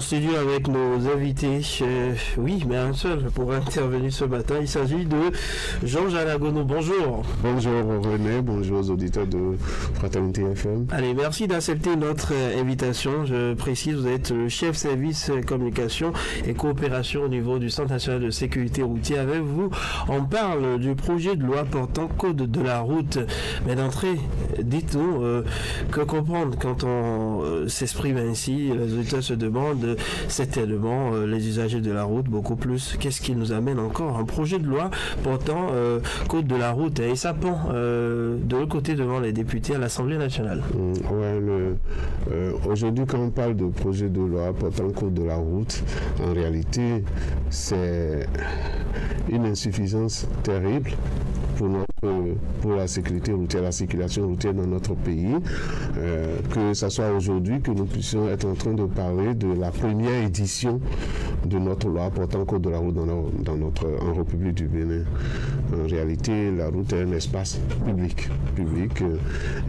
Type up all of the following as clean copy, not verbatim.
studio avec nos invités. Oui, mais un seul pour intervenir ce matin. Il s'agit de Georges Alagono. Bonjour. Bonjour René, bonjour aux auditeurs de Fraternité FM. Allez, merci d'accepter notre invitation. Je précise, vous êtes le chef service communication et coopération au niveau du Centre national de sécurité routière. Avec vous, on parle du projet de loi portant code de la route. Mais d'entrée, dites-nous, que comprendre quand on s'exprime ainsi? Les auditeurs se demandent certainement, les usagers de la route, beaucoup plus, qu'est-ce qui nous amène encore? Un projet de loi portant code de la route, et ça pend de l'autre côté devant les députés à l'Assemblée nationale. Aujourd'hui, quand on parle de projet de loi portant code de la route, en réalité, c'est une insuffisance terrible pour la sécurité routière, la circulation routière dans notre pays, que ce soit aujourd'hui que nous puissions être en train de parler de la première édition de notre loi portant code de la route en République du Bénin. En réalité, la route est un espace public,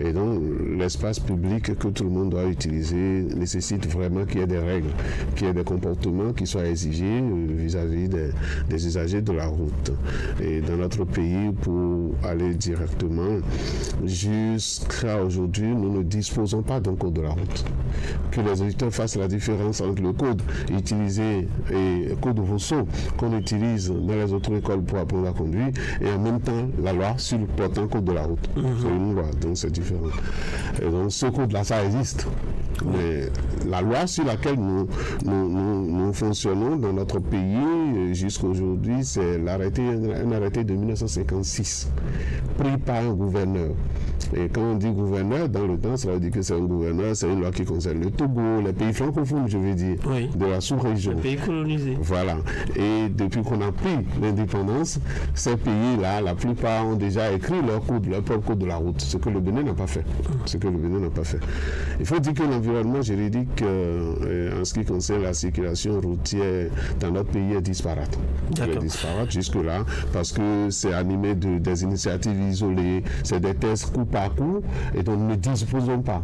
et donc l'espace public que tout le monde doit utiliser nécessite vraiment qu'il y ait des règles, qu'il y ait des comportements qui soient exigés vis-à-vis des usagers de la route. Et dans notre pays, pour aller directement, jusqu'à aujourd'hui, nous ne disposons pas d'un code de la route. Que les auditeurs fassent la différence entre le code utilisé et le code Rousseau qu'on utilise dans les autres écoles pour apprendre à conduire, et en même temps la loi sur le portant code de la route. C'est une loi, donc c'est différent. Et donc ce code-là, ça existe. Mais la loi sur laquelle nous fonctionnons dans notre pays jusqu'à aujourd'hui, c'est un arrêté de 1956 pris par un gouverneur. Et quand on dit gouverneur, dans le temps, ça veut dire que c'est un gouverneur, c'est une loi qui concerne le Togo, les pays francophones, je veux dire, de la sous-région. Les pays colonisés. Voilà. Et depuis qu'on a pris l'indépendance, ces pays-là, la plupart ont déjà écrit leur propre code de la route, ce que le Bénin n'a pas fait. Il faut dire que l'environnement juridique, en ce qui concerne la circulation routière dans notre pays, est disparate. Il est disparate jusque-là, parce que c'est animé des initiatives isolées, c'est des tests coup par coup, et donc nous ne disposons pas.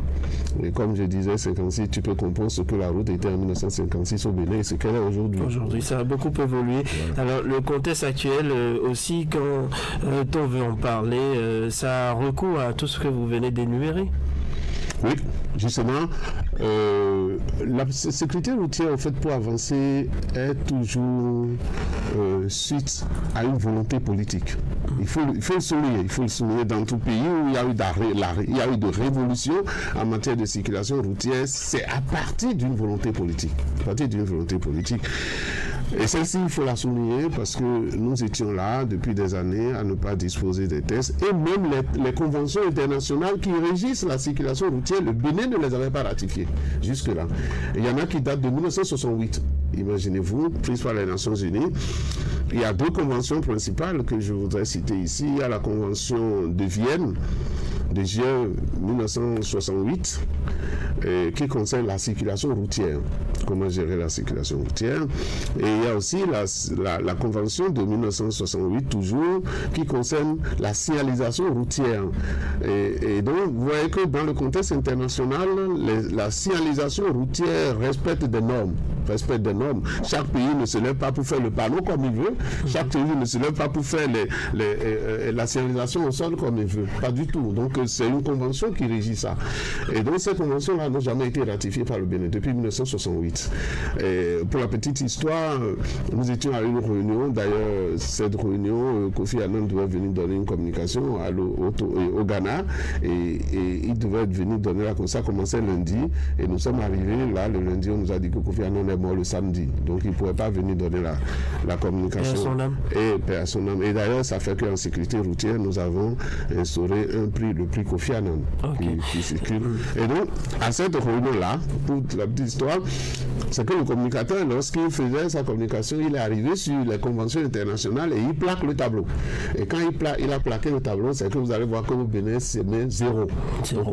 Et comme je disais, 56, tu peux comprendre ce que la route était en 1956 au Bénin et ce qu'elle est aujourd'hui. Aujourd'hui, ça a beaucoup évolué. Voilà. Alors, le contexte actuel aussi, quand on veut en parler, ça a recours à tout ce que vous venez d'énumérer. Oui, justement, la sécurité routière, en fait, pour avancer, est toujours suite à une volonté politique. Il faut le souligner dans tout pays où il y a eu de révolution en matière de circulation routière, c'est à partir d'une volonté politique. Et celle-ci, il faut la souligner parce que nous étions là depuis des années à ne pas disposer des tests, et même les conventions internationales qui régissent la circulation routière, le Bénin ne les avait pas ratifiées jusque-là. Il y en a qui datent de 1968. Imaginez-vous, prises par les Nations Unies. Il y a deux conventions principales que je voudrais citer ici. Il y a la convention de Vienne de juin 1968 qui concerne la circulation routière, comment gérer la circulation routière. Et il y a aussi la convention de 1968 toujours qui concerne la signalisation routière. Et donc vous voyez que dans le contexte international, la signalisation routière respecte des normes. Chaque pays ne se lève pas pour faire le panneau comme il veut. Chaque pays ne se lève pas pour faire la signalisation au sol comme il veut. Pas du tout. Donc c'est une convention qui régit ça. Et donc cette convention-là n'a jamais été ratifiée par le Bénin depuis 1968. Et pour la petite histoire, nous étions à une réunion. D'ailleurs, cette réunion, Kofi Annan devait venir donner une communication au Ghana. Et il devait venir donner la communication. Ça commençait lundi. Et nous sommes arrivés là, le lundi, on nous a dit que Kofi Annan est mort le samedi. Donc il ne pouvait pas venir donner la communication. Paix à son âme. Et d'ailleurs, ça fait qu'en sécurité routière, nous avons instauré le prix Kofi Annan qui circule. Et donc, à cette réunion-là, pour la petite histoire, c'est que le communicateur, lorsqu'il faisait sa communication, il est arrivé sur les conventions internationales et il plaque le tableau. Et quand il a plaqué le tableau, c'est que vous allez voir que au Bénin, c'est zéro. Donc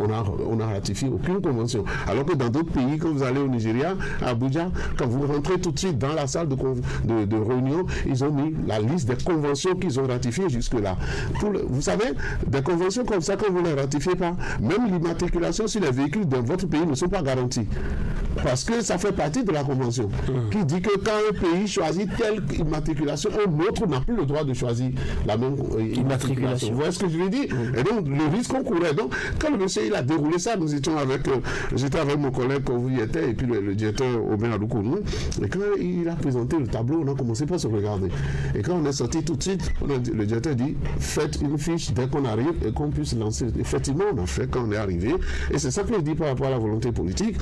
on a ratifié aucune convention. Alors que dans d'autres pays, quand vous allez au Nigeria, à Abuja, Quand vous rentrez tout de suite dans la salle de réunion, ils ont mis la liste des conventions qu'ils ont ratifiées jusque-là. Vous savez, des conventions comme ça, quand vous ne les ratifiez pas, même l'immatriculation sur les véhicules dans votre pays ne sont pas garanties. Parce que ça fait partie de la convention qui dit que quand un pays choisit telle immatriculation, un autre n'a plus le droit de choisir la même immatriculation. Vous voyez ce que je veux dire? Et donc, le risque qu'on courait. Donc, quand le monsieur il a déroulé ça, nous étions j'étais avec mon collègue quand vous y étiez, et puis le directeur Omer Adoukounou, et quand il a présenté le tableau, on a commencé par se regarder. Et quand on est sorti tout de suite, le directeur dit, faites une fiche dès qu'on arrive et qu'on puisse lancer. Effectivement, on a fait quand on est arrivé. Et c'est ça que je dis par rapport à la volonté politique.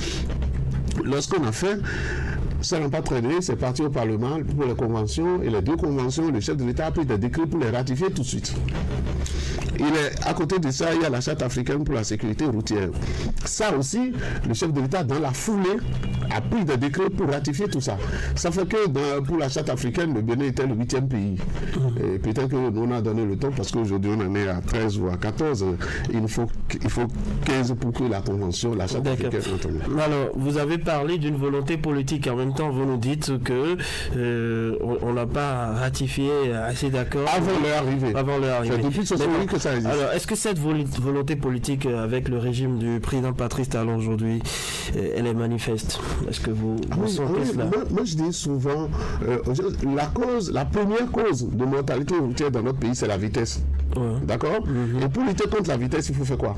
Lorsqu'on a fait, ça n'a pas traîné, c'est parti au Parlement pour les conventions, et les deux conventions, le chef de l'État a pris des décrets pour les ratifier tout de suite. À côté de ça, il y a la charte africaine pour la sécurité routière. Ça aussi, le chef de l'État, dans la foulée, a pris des décrets pour ratifier tout ça. Ça fait que pour la charte africaine, le Bénin était le 8e pays. Et peut-être que nous on a donné le temps, parce qu'aujourd'hui on en est à 13 ou à 14. Il faut 15 pour que la convention, la charte africaine entende. Alors, vous avez parlé d'une volonté politique. En même temps, vous nous dites que on n'a pas ratifié assez d'accords. Avant leur arrivée. C'est depuis ce moment que ça existe. Alors, est-ce que cette volonté politique avec le régime du président Patrice Talon aujourd'hui, elle est manifeste? Est-ce que vous sentez cela? Moi, je dis souvent, la première cause de mortalité routière dans notre pays, c'est la vitesse. D'accord? Et pour lutter contre la vitesse, il faut faire quoi?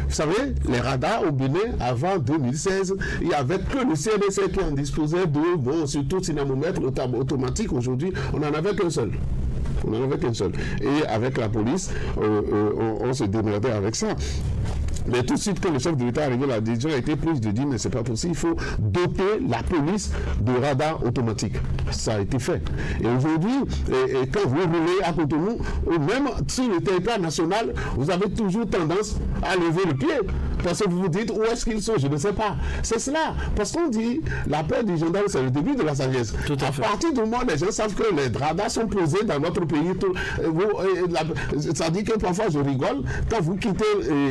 Vous savez, les radars au Bénin, avant 2016, il n'y avait que le CNSA qui en disposait de, surtout dynamomètre automatique. Aujourd'hui, on n'en avait qu'un seul. Et avec la police, on se démerdait avec ça. Mais tout de suite, quand le chef de l'État est arrivé, la décision a été prise de dire mais c'est pas possible, il faut doter la police de radars automatiques. Ça a été fait. Et aujourd'hui, quand vous roulez à Cotonou, ou même sur le territoire national, vous avez toujours tendance à lever le pied. Parce que vous vous dites, où est-ce qu'ils sont? Je ne sais pas. C'est cela. Parce qu'on dit, la paix du gendarme, c'est le début de la sagesse. À partir du moment où les gens savent que les radars sont posés dans notre pays, ça dit que parfois je rigole, quand vous quittez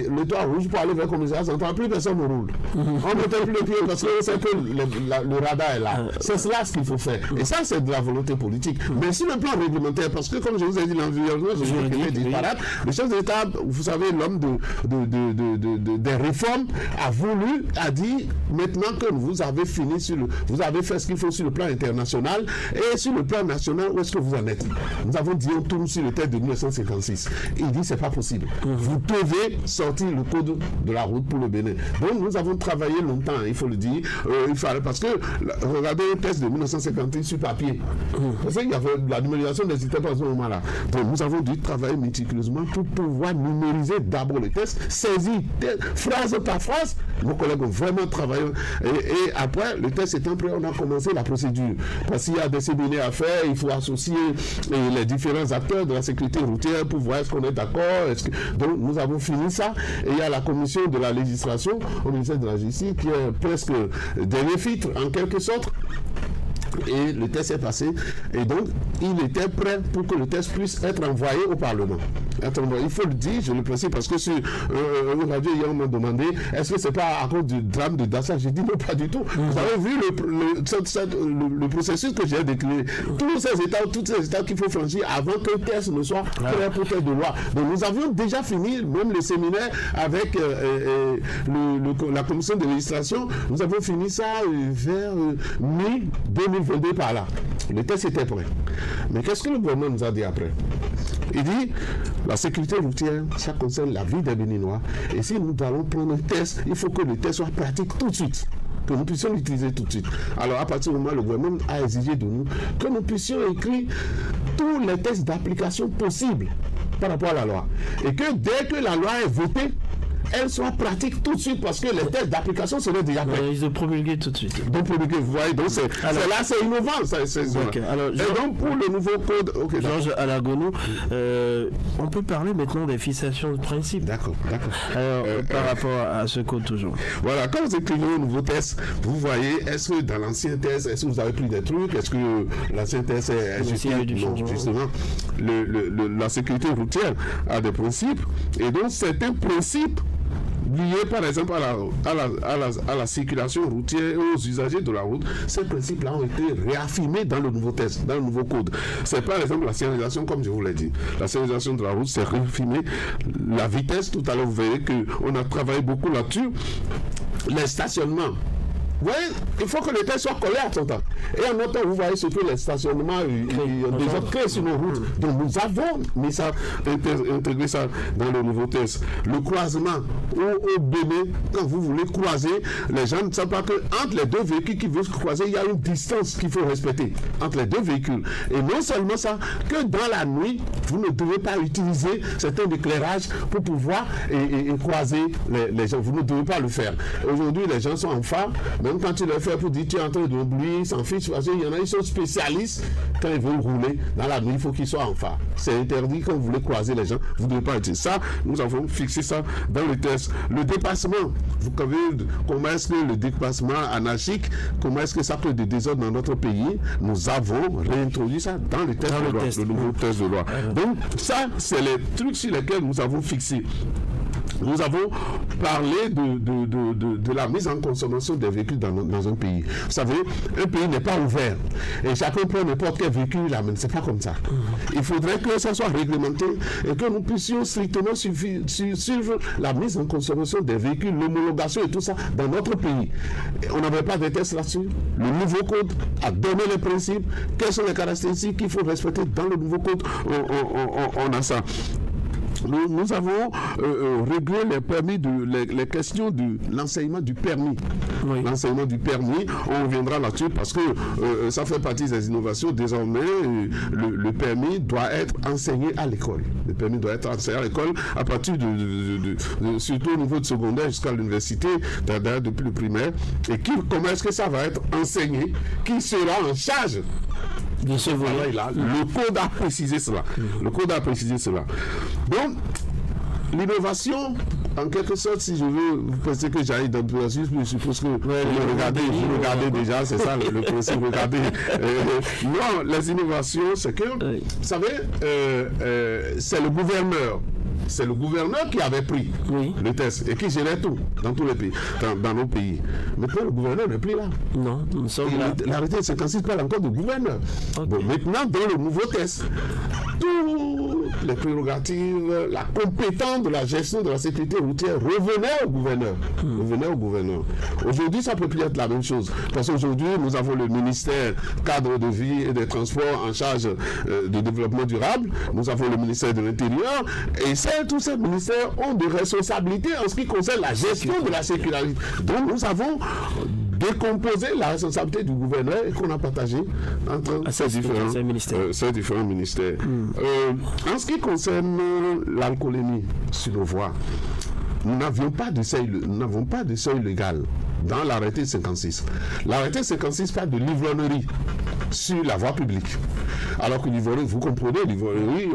le toit rouge pour aller vers le commissariat central, plus personne ne roule. On ne met plus le pied parce qu'on sait que le radar est là. C'est cela ce qu'il faut faire. Et ça, c'est de la volonté politique. Mais sur le plan réglementaire, parce que comme je vous ai dit, l'environnement, je disparate, le chef de l'État, vous savez, l'homme des réformes a dit maintenant que vous avez fini vous avez fait ce qu'il faut sur le plan international, et sur le plan national, où est-ce que vous en êtes? Nous avons dit on tourne sur le texte de 1956. Il dit c'est pas possible. Vous devez sortir le code de la route pour le Bénin. Donc nous avons travaillé longtemps, il faut le dire. Parce que regardez le texte de 1956 sur papier. Parce qu'il y avait la numérisation n'existait pas à ce moment-là. Donc nous avons dû travailler méticuleusement pour pouvoir numériser d'abord le texte, saisir phrase par phrase. Nos collègues ont vraiment travaillé. Et après, le texte étant prêt, on a commencé la procédure. Parce qu'il y a des séminaires à faire, il faut associer les différents acteurs de la sécurité routière pour voir est-ce qu'on est d'accord. Donc nous avons fini ça. Et il y a la commission de la législation au ministère de la Justice qui est presque dernier filtre en quelque sorte. Et le test est passé. Et donc, il était prêt pour que le test puisse être envoyé au Parlement. Il faut le dire, je le précise, parce que sur radio, hier, on m'a demandé est-ce que c'est pas à cause du drame de Dassa? J'ai dit non, pas du tout. Vous avez vu le processus que j'ai décrit. Tous ces étapes qu'il faut franchir avant que le test ne soit prêt pour test de loi. Donc, nous avions déjà fini, même le séminaire avec la commission de législation. Nous avons fini ça vers mi-2022 par là. Le test était prêt. Mais qu'est-ce que le gouvernement nous a dit après? Il dit, la sécurité routière, ça concerne la vie des Béninois. Et si nous allons prendre un test, il faut que le test soit pratique tout de suite. Que nous puissions l'utiliser tout de suite. Alors, à partir du moment où le gouvernement a exigé de nous que nous puissions écrire tous les tests d'application possibles par rapport à la loi. Et que dès que la loi est votée, elle soit pratique tout de suite parce que les tests d'application seraient déjà prêts. Ils ont promulgué tout de suite. Donc promulgué, vous voyez, donc c'est innovant. Alors, et donc pour le nouveau code... Georges Alagonou, on peut parler maintenant des fixations de principe. D'accord. Alors, par rapport à ce code toujours. Voilà, quand vous écrivez un nouveau test, vous voyez, est-ce que dans l'ancien test, est-ce que vous avez pris des trucs? Est-ce que l'ancien test est justement, la sécurité routière a des principes. Et donc, certains principes liés par exemple à la circulation routière et aux usagers de la route, ces principes-là ont été réaffirmés dans le nouveau texte, dans le nouveau code. C'est par exemple la signalisation, comme je vous l'ai dit. La signalisation de la route, c'est réaffirmé. La vitesse, tout à l'heure, vous verrez qu'on a travaillé beaucoup là-dessus. Les stationnements. Vous voyez, il faut que les tests soient collés à son temps. Et en même temps, vous voyez ce que les stationnements déjà créés sur nos routes. Donc nous avons mis ça, intégré ça dans le nouveau test. Le croisement au Bénin, quand vous voulez croiser, les gens ne savent pas qu'entre les deux véhicules qui veulent se croiser, il y a une distance qu'il faut respecter entre les deux véhicules. Et non seulement ça, que dans la nuit, vous ne devez pas utiliser certains éclairages pour pouvoir croiser les gens. Vous ne devez pas le faire. Aujourd'hui, les gens sont en phare. Même quand tu le fais pour dire tu es en train d'oublier, ils s'en fichent parce qu'il y en a qui sont spécialistes. Quand ils veulent rouler dans la nuit, il faut qu'ils soient en phare. C'est interdit quand vous voulez croiser les gens. Vous ne devez pas utiliser ça. Nous avons fixé ça dans le test. Le dépassement, vous savez comment est-ce que le dépassement anarchique, comment est-ce que ça crée des désordres dans notre pays. Nous avons réintroduit ça dans le test de loi, le nouveau test de loi. Donc ça, c'est les trucs sur lesquels nous avons fixé. Nous avons parlé de la mise en consommation des véhicules dans un pays. Vous savez, un pays n'est pas ouvert. Et chacun prend n'importe quel véhicule, il l'amène. C'est pas comme ça. Il faudrait que ça soit réglementé et que nous puissions strictement suivre la mise en consommation des véhicules, l'homologation et tout ça dans notre pays. Et on n'avait pas de tests là-dessus. Le nouveau code a donné les principes. Quelles sont les caractéristiques qu'il faut respecter dans le nouveau code? On a ça. Nous avons réglé les permis les questions de l'enseignement du permis. Oui. L'enseignement du permis, on reviendra là-dessus parce que ça fait partie des innovations. Désormais, le permis doit être enseigné à l'école. Le permis doit être enseigné à l'école à partir surtout au niveau de secondaire jusqu'à l'université, d'ailleurs depuis le primaire. Et comment est-ce que ça va être enseigné? Qui sera en charge de ce volet-là? Le code a précisé cela. Le code a précisé cela. Donc, l'innovation, en quelque sorte, si je veux, vous pensez que j'aille dans le processus, je suppose que vous regardez déjà, c'est ça le principe, regardez. Non, les innovations, c'est que, vous savez, c'est le gouverneur. C'est le gouverneur qui avait pris le test et qui gérait tout dans tous les pays, dans nos pays. Maintenant, le gouverneur n'est plus là. Non, nous sommes là. L'arrêté de 56 parle encore du gouverneur. Okay. Bon, maintenant, dans le nouveau test, toutes les prérogatives, la compétence de la gestion de la sécurité routière revenait au gouverneur. Revenait au gouverneur. Aujourd'hui, ça ne peut plus être la même chose. Parce qu'aujourd'hui, nous avons le ministère cadre de vie et des transports en charge du développement durable. Nous avons le ministère de l'Intérieur. Et tous ces ministères ont des responsabilités en ce qui concerne la gestion de la sécurité. Donc nous avons décomposé la responsabilité du gouverneur et qu'on a partagé entre ces différents ministères. En ce qui concerne l'alcoolémie sur nos voies, nous n'avons pas de seuil légal dans l'arrêté 56. L'arrêté 56 parle de l'ivrognerie sur la voie publique. Alors que l'ivrognerie, vous comprenez, l'ivrognerie,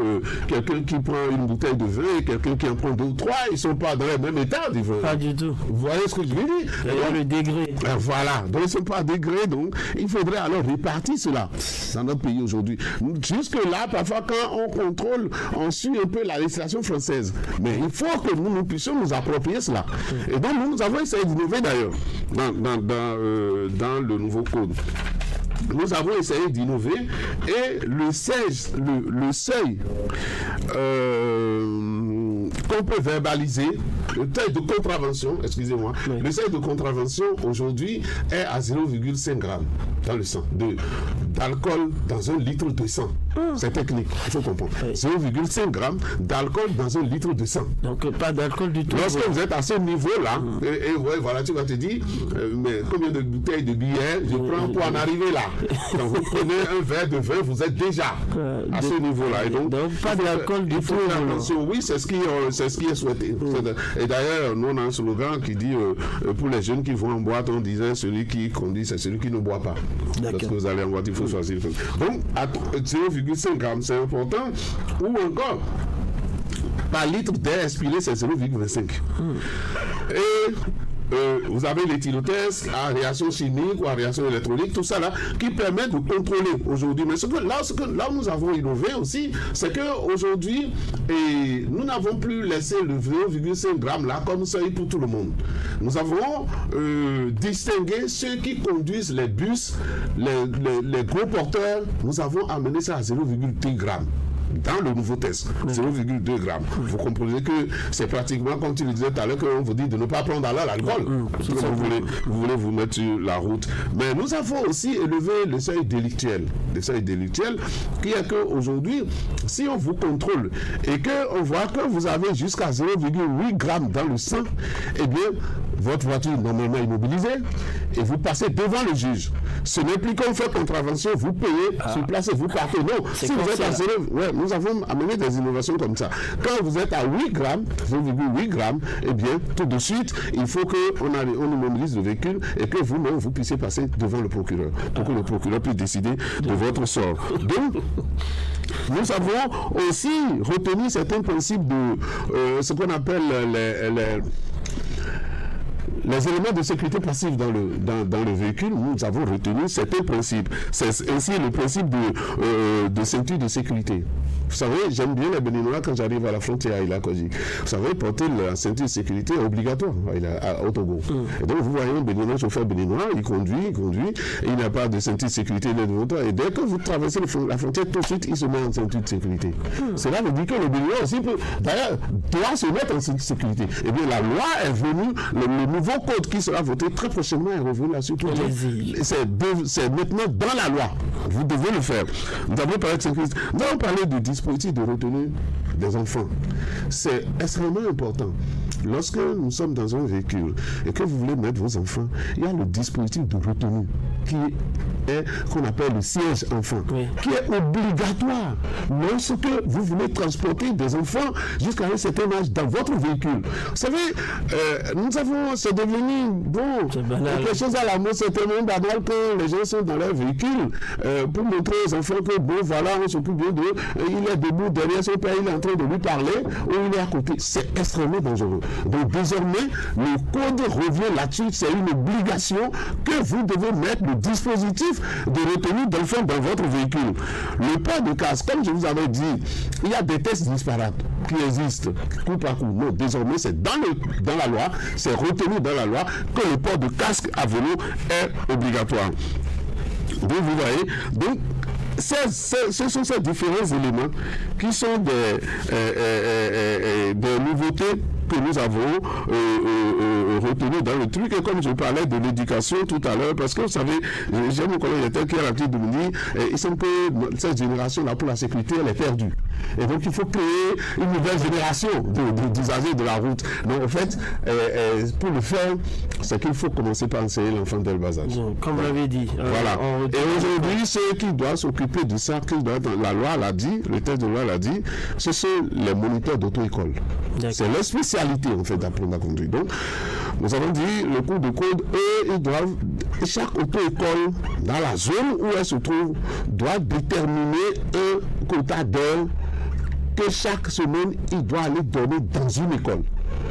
quelqu'un qui prend une bouteille de vin et quelqu'un qui en prend 2 ou 3, ils ne sont pas dans le même état d'ivrognerie. Pas du tout. Vous voyez ce que je veux dire? Il y a le degré. Voilà, donc ils ne sont pas degrés, donc il faudrait alors répartir cela dans notre pays aujourd'hui. Jusque-là, parfois quand on contrôle, on suit un peu la législation française. Mais il faut que nous puissions nous approprier cela. Et donc nous avons essayé d'innover d'ailleurs dans le nouveau code. Nous avons essayé d'innover et le seuil qu'on peut verbaliser, le seuil de contravention, excusez-moi, le seuil de contravention aujourd'hui est à 0,5 g dans le sang d'alcool dans 1 litre de sang. C'est technique, il faut comprendre. 0,5 g d'alcool dans 1 litre de sang. Donc pas d'alcool du tout. Lorsque vous êtes à ce niveau-là, et voilà, tu vas te dire, mais combien de bouteilles de billets je prends pour en arriver là? Quand vous prenez un verre de vin, vous êtes déjà à ce niveau-là. Et donc pas d'alcool du tout. Attention, oui, c'est ce qui est souhaité. Et d'ailleurs, nous on a un slogan qui dit pour les jeunes qui vont en boîte, on disait celui qui conduit, c'est celui qui ne boit pas. Lorsque vous allez en boîte, il faut choisir. Donc, 0,5 g, c'est important. Ou encore, par litre d'air expiré, c'est 0,25. Et vous avez l'éthylotest à réaction chimique ou à réaction électronique, tout ça là, qui permet de contrôler aujourd'hui. Mais là où nous avons innové aussi, c'est qu'aujourd'hui, nous n'avons plus laissé le 0,5 g là comme seuil pour tout le monde. Nous avons distingué ceux qui conduisent les bus, les gros porteurs, nous avons amené ça à 0,2 g. Dans le nouveau test, 0,2 g. Vous comprenez que c'est pratiquement, comme tu le disais tout à l'heure, qu'on vous dit de ne pas prendre alors l'alcool. Vous voulez vous mettre sur la route. Mais nous avons aussi élevé le seuil délictuel. Le seuil délictuel qui est qu'aujourd'hui, si on vous contrôle et qu'on voit que vous avez jusqu'à 0,8 g dans le sang, eh bien, votre voiture est normalement immobilisée et vous passez devant le juge. Ce n'est plus qu'on fait contravention, vous payez sur place et vous partez. Non, si vous êtes à 0, nous avons amené des innovations comme ça. Quand vous êtes à 8 grammes, 0,8 g, eh bien, tout de suite, il faut qu'on immobilise le véhicule et que vous-même, vous puissiez passer devant le procureur pour que le procureur puisse décider de votre sort. Donc, nous avons aussi retenu certains principes de ce qu'on appelle les éléments de sécurité passive dans le véhicule. Nous avons retenu certains principes. C'est ainsi le principe de ceinture de sécurité. Vous savez, j'aime bien les Béninois quand j'arrive à la frontière à Ilakoji. Vous savez, porter la ceinture de sécurité est obligatoire au Togo. Et donc, vous voyez un Béninois, chauffeur béninois, il conduit, et il n'a pas de ceinture de sécurité devant toi. Et dès que vous traversez la frontière, tout de suite, il se met en ceinture de sécurité. Cela veut dire que le Béninois aussi peut, d'ailleurs, doit se mettre en ceinture de sécurité. Et bien, la loi est venue, le nouveau code qui sera voté très prochainement est revenu là-dessus. C'est maintenant dans la loi. Vous devez le faire. Nous avons parlé de sécurité. Nous avons parlé du dispositif de retenue des enfants. C'est extrêmement important. Lorsque nous sommes dans un véhicule et que vous voulez mettre vos enfants, il y a le dispositif de retenue qui est qu'on appelle le siège enfant, qui est obligatoire lorsque vous voulez transporter des enfants jusqu'à un certain âge dans votre véhicule. Vous savez, c'est devenu quelque chose à la mode, c'est tellement banal que les gens sont dans leur véhicule pour montrer aux enfants que voilà, on s'occupe bien d'eux, il est debout derrière son père, il est en train de lui parler ou il est à côté. C'est extrêmement dangereux. Donc désormais, le code revient là-dessus, c'est une obligation que vous devez mettre le dispositif de retenue d'enfants dans votre véhicule. Le port de casque, comme je vous avais dit, il y a des tests disparates qui existent, coup par coup. Non, désormais, c'est dans la loi, c'est retenu dans la loi que le port de casque à vélo est obligatoire. Donc vous voyez, ce sont ces différents éléments qui sont des nouveautés que nous avons retenu dans le truc. Et comme je parlais de l'éducation tout à l'heure, parce que vous savez, j'ai mon collègue qui a l'habitude de me dire, il semble que cette génération-là pour la sécurité, elle est perdue. Et donc il faut créer une nouvelle génération d'usagers de la route. Donc en fait, pour le faire, c'est qu'il faut commencer par enseigner l'enfant dès le bas âge. Comme vous l'avez dit. Voilà. Et aujourd'hui, ceux qui doivent s'occuper de ça, la loi l'a dit, le texte de loi l'a dit, ce sont les moniteurs d'auto-école. C'est leur spécialité en fait d'apprendre à conduire. Donc, nous avons dit le cours de code, ils doivent, chaque auto-école dans la zone où elle se trouve doit déterminer un quota d'heures que chaque semaine il doit aller donner dans une école.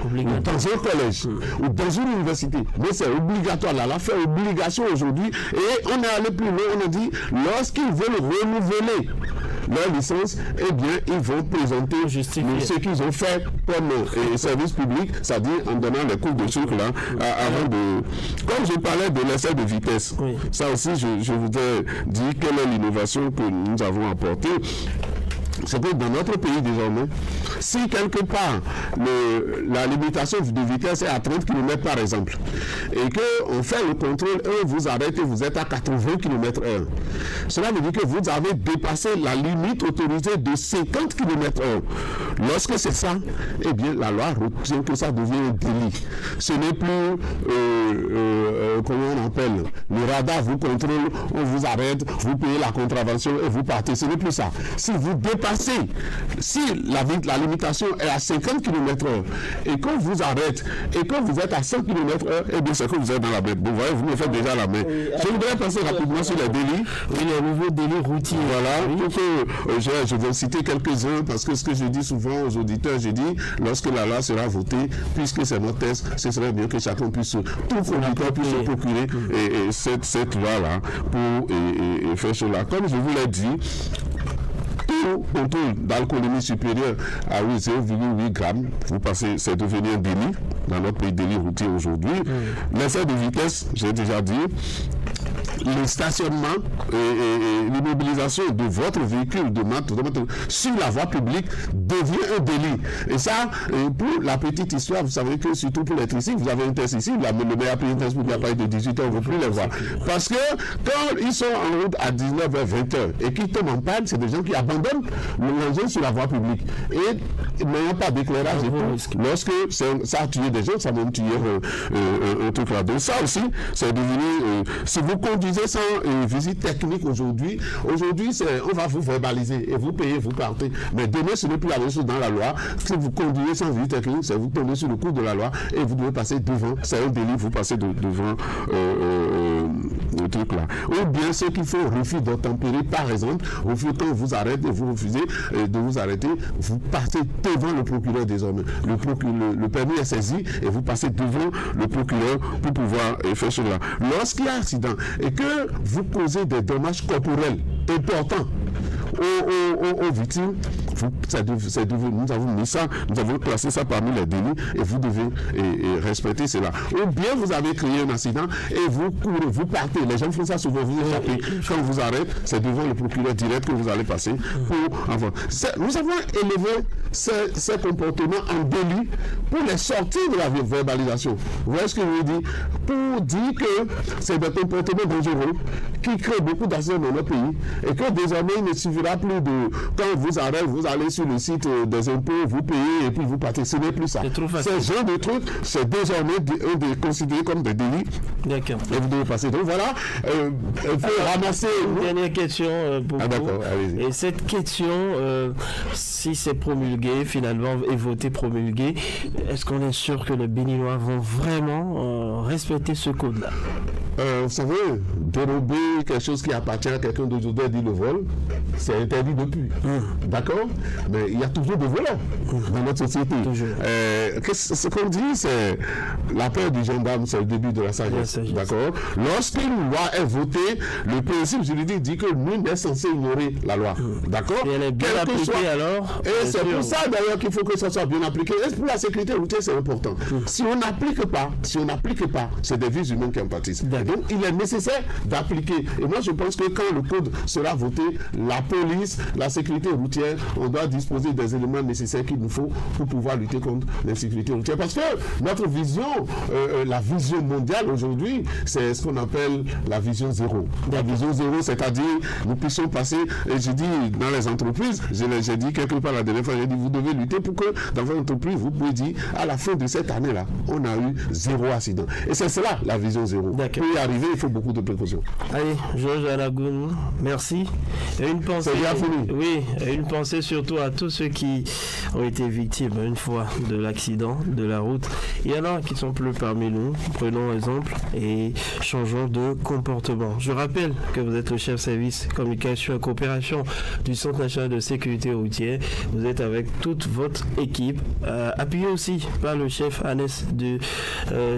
Ou dans un collège ou dans une université. Mais c'est obligatoire. La loi fait obligation aujourd'hui. Et on est allé plus loin. On a dit lorsqu'ils veulent renouveler leur licence, eh bien, ils vont présenter ce qu'ils ont fait comme service public, c'est-à-dire en donnant les cours de sucre là, avant de... Comme je parlais de l'essai de vitesse, ça aussi, je voudrais dire quelle est l'innovation que nous avons apportée. C'est que dans notre pays désormais, si quelque part la limitation de vitesse est à 30 km par exemple, et qu'on fait le contrôle, vous arrêtez, vous êtes à 80 km/h, cela veut dire que vous avez dépassé la limite autorisée de 50 km/h. Lorsque c'est ça, eh bien la loi retient que ça devient un délit. Ce n'est plus, comment on appelle, le radar vous contrôle, on vous arrête, vous payez la contravention et vous partez. Ce n'est plus ça. Si vous dépassez passez, si la limitation est à 50 km/h et qu'on vous arrête et que vous êtes à 100 km/h, et bien c'est que vous êtes dans la main. Vous voyez, vous me faites déjà la main. Je voudrais passer rapidement sur les délits. Oui, les nouveaux délits routiers. Voilà, je vais citer quelques-uns parce que ce que je dis souvent aux auditeurs, je dis, lorsque la loi sera votée, puisque c'est notre test, ce serait mieux que chacun puisse, tout conducteur puisse se procurer cette loi-là pour faire cela. Comme je vous l'ai dit, tout contrôle d'alcoolémie supérieure à 0,8 grammes, vous passez, c'est devenu un délit dans notre pays, délit routier aujourd'hui. L'excès de vitesse, j'ai déjà dit. Le stationnement et l'immobilisation de votre véhicule sur la voie publique devient un délit. Et ça, pour la petite histoire, vous savez que surtout pour les tricycles, vous avez un test ici, le meilleur prix test pour les de 18 ans, on ne veut plus les voir. Parce que quand ils sont en route à 19h, 20h et qu'ils tombent en panne, c'est des gens qui abandonnent l'engin sur la voie publique. Et n'ayant pas d'éclairage, lorsque ça a tué des gens, ça a même tué un truc là. Donc ça aussi, c'est devenu, si vous conduisez sans visite technique aujourd'hui, on va vous verbaliser et vous payez, vous partez. Mais demain, ce n'est plus la même chose dans la loi. Si vous conduisez sans visite technique, c'est vous tombez sur le coup de la loi et vous devez passer devant. C'est un délit, vous passez devant le truc là. Ou bien ceux qui font refus d'obtempérer, par exemple, refus quand vous arrête et vous refusez de vous arrêter, vous passez devant le procureur désormais. Le permis est saisi et vous passez devant le procureur pour pouvoir faire cela. Lorsqu'il y a accident et que vous causez des dommages corporels importants aux victimes, nous avons mis ça, nous avons classé ça parmi les délits et vous devez respecter cela. Ou bien vous avez créé un accident et vous courez, vous partez. Les gens font ça souvent, vous échappez. Quand on vous arrête, c'est devant le procureur direct que vous allez passer pour avoir. Nous avons élevé ces comportements en délit pour les sortir de la verbalisation. Vous voyez ce que je veux dire? Pour dire que c'est des comportements dangereux qui créent beaucoup d'accidents dans notre pays et que désormais il ne suffira plus de, quand vous arrêtez, vous allez sur le site des impôts, vous payez et puis vous partez. Ce n'est plus ça. Ce genre de truc, c'est désormais considéré comme des délits. D'accord. Et vous devez passer. Donc voilà, il faut ramasser. Une dernière question pour vous. D'accord, allez-y. Et cette question, si c'est promulgué, finalement, et voté promulgué, est-ce qu'on est sûr que les Béninois vont vraiment respecter ce code-là? Vous savez, dérober quelque chose qui appartient à quelqu'un d'autre, dit le vol, c'est interdit depuis. D'accord? Mais il y a toujours des voleurs dans notre société. Ce qu'on dit, c'est la peur du gendarme, c'est le début de la sagesse. D'accord? Lorsqu'une loi est votée, le principe juridique dit que nul n'est censé ignorer la loi. D'accord? Et elle est bien appliquée alors? Et c'est pour ça d'ailleurs qu'il faut que ça soit bien appliqué. Et pour la sécurité routière, c'est important. Si on n'applique pas, c'est des vies humaines qui en pâtissent. Donc il est nécessaire d'appliquer. Et moi je pense que quand le code sera voté, la police, la sécurité routière, on doit disposer des éléments nécessaires qu'il nous faut pour pouvoir lutter contre l'insécurité routière. Parce que notre vision, la vision mondiale aujourd'hui, c'est ce qu'on appelle la vision zéro. La vision zéro, c'est-à-dire nous puissions passer, et je dis dans les entreprises, j'ai dit quelque part la dernière fois, j'ai dit vous devez lutter pour que dans votre entreprise, vous pouvez dire à la fin de cette année-là, on a eu 0 accident. Et c'est cela la vision zéro. Pour y arriver, il faut beaucoup de précautions. Allez, Georges Alagoune, merci. Et une pensée, oui, une pensée surtout à tous ceux qui ont été victimes une fois de l'accident de la route. Il y en a qui sont plus parmi nous. Prenons exemple et changeons de comportement. Je rappelle que vous êtes le chef service communication et coopération du Centre national de sécurité routière. Vous êtes avec toute votre équipe, appuyé aussi par le chef ANES du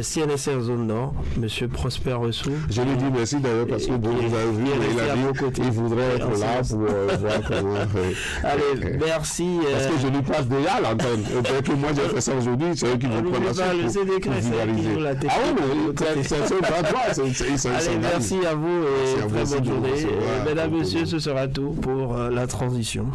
CNSR Zone Nord, Monsieur Prosper Ressou. Je lui dis merci d'ailleurs parce que vous avez vu, il a dit qu'il voudrait être là pour voir comment. Allez, merci. Parce que je lui passe déjà l'antenne. Dès que moi j'ai fait ça aujourd'hui, c'est eux qui vont prendre la suite pour vulgariser. Ah oui, mais c'est pas droit. Allez, merci à vous et très bonne journée. Mesdames, Messieurs, ce sera tout pour la transition.